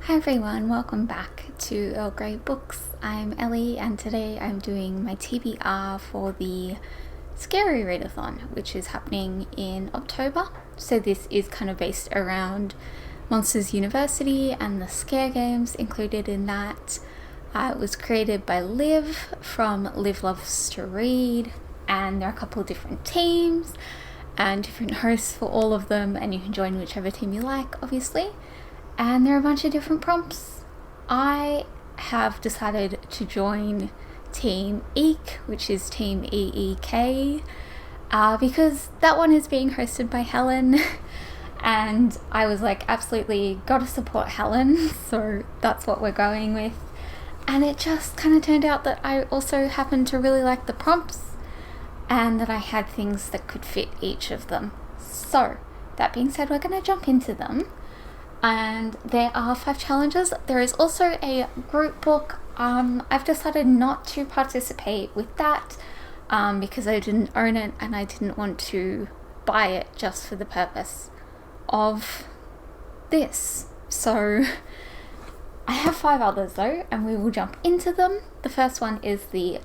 Hi everyone, welcome back to Earl Grey Books. I'm Ellie and today I'm doing my TBR for the Scary Readathon, which is happening in October. So this is kind of based around Monsters University and the scare games included in that. It was created by Liv from Liv Loves to Read, and there are a couple of different teams and different hosts for all of them, and you can join whichever team you like, obviously. And there are a bunch of different prompts. I have decided to join Team Eek, which is Team EEK, because that one is being hosted by Helen. And I was like, absolutely gotta support Helen, so that's what we're going with. And it just kind of turned out that I also happened to really like the prompts and that I had things that could fit each of them. So, that being said, we're going to jump into them. And there are 5 challenges. There is also a group book. I've decided not to participate with that because I didn't own it and I didn't want to buy it just for the purpose of this. So I have 5 others though, and we will jump into them. The first one is the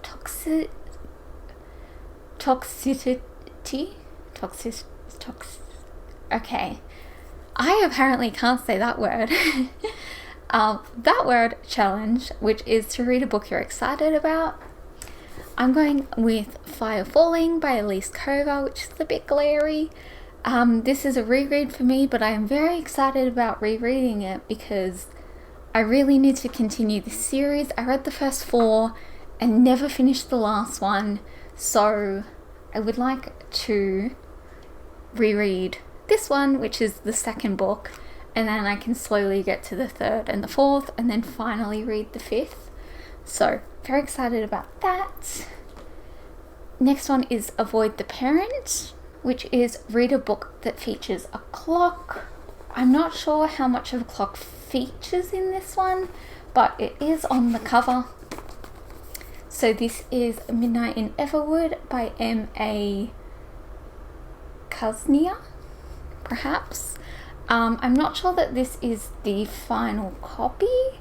toxicity. Okay. I apparently can't say that word. That word challenge, which is to read a book you're excited about. I'm going with Fire Falling by Elise Kova, which is a bit glary. This is a reread for me, but I am very excited about rereading it because I really need to continue this series. I read the first 4 and never finished the last one, so I would like to reread this one, which is the second book, and then I can slowly get to the 3rd and the 4th and then finally read the 5th. So very excited about that. Next one is Avoid the Parent, which is read a book that features a clock. I'm not sure how much of a clock features in this one, but it is on the cover. So this is Midnight in Everwood by M.A. Kuznia, perhaps. I'm not sure that this is the final copy.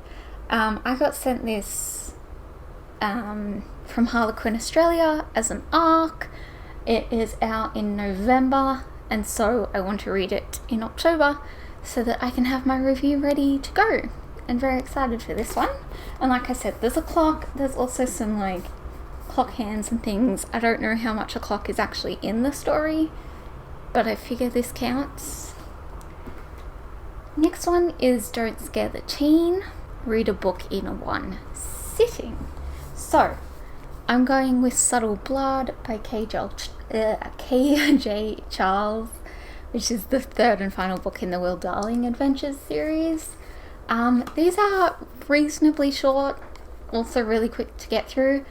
I got sent this from Harlequin Australia as an ARC. It is out in November, and so I want to read it in October so that I can have my review ready to go. I'm very excited for this one. And like I said, there's a clock. There's also some like clock hands and things. I don't know how much a clock is actually in the story, but I figure this counts. Next one is Don't Scare the Teen. Read a book in one sitting. So, I'm going with Subtle Blood by K.J. Charles, which is the 3rd and final book in the Will Darling Adventures series. These are reasonably short, also really quick to get through,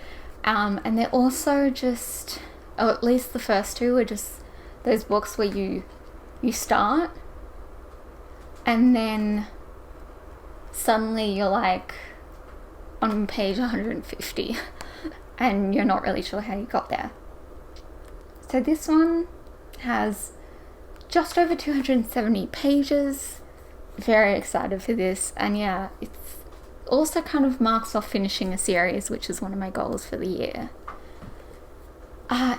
and they're also just, or at least the first 2 are just those books where you start and then suddenly you're like on page 150 and you're not really sure how you got there. So this one has just over 270 pages. Very excited for this, and yeah, it's also kind of marks off finishing a series, which is one of my goals for the year.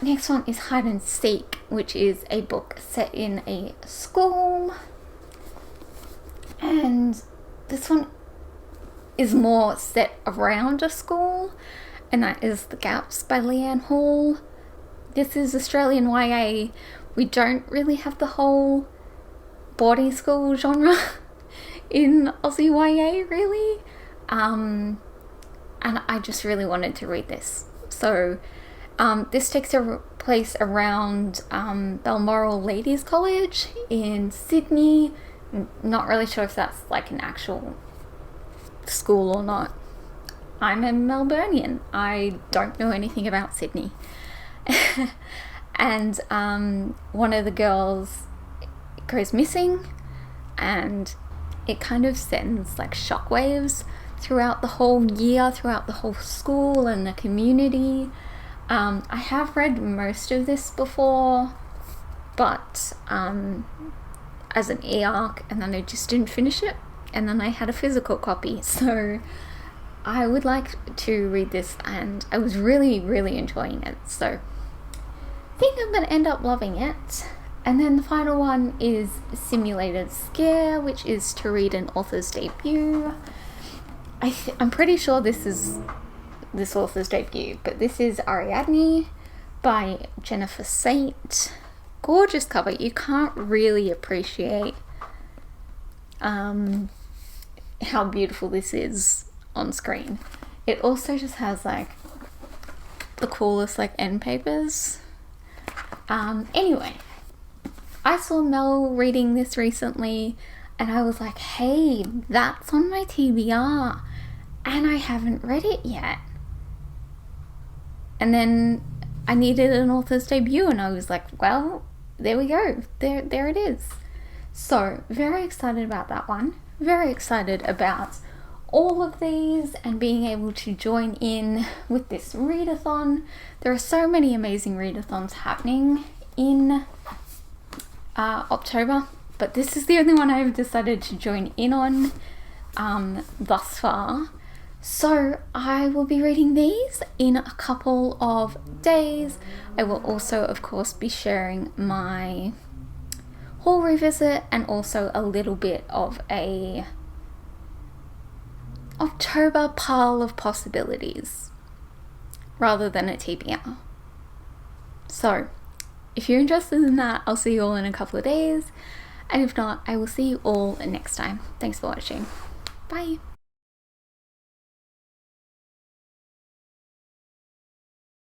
Next one is Hide and Seek, which is a book set in a school, and this one is more set around a school, and that is The Gaps by Leanne Hall. This is Australian YA. We don't really have the whole boarding school genre in Aussie YA, really, and I just really wanted to read this. So this takes place around Balmoral Ladies College in Sydney. Not really sure if that's like an actual school or not. I'm a Melburnian. I don't know anything about Sydney. And one of the girls goes missing, and it kind of sends like shockwaves throughout the whole year, throughout the whole school and the community. I have read most of this before, but as an e-arc, and then I just didn't finish it. and then I had a physical copy. So I would like to read this, and I was really, really enjoying it. So I think I'm going to end up loving it. And then the final one is Simulated Scare, which is to read an author's debut. I'm pretty sure this is this author's debut, but this is Ariadne by Jennifer Saint. Gorgeous cover. You can't really appreciate how beautiful this is on screen. It also just has like the coolest like end papers. Anyway, I saw Mel reading this recently and I was like, hey, that's on my TBR and I haven't read it yet. And then I needed an author's debut and I was like, well, there we go. There it is. So very excited about that one. Very excited about all of these and being able to join in with this readathon. There are so many amazing readathons happening in October, but this is the only one I've decided to join in on thus far. So I will be reading these in a couple of days. I will also, of course, be sharing my haul revisit and also a little bit of a October pile of possibilities rather than a TBR. So if you're interested in that, I'll see you all in a couple of days. And if not, I will see you all next time. Thanks for watching. Bye.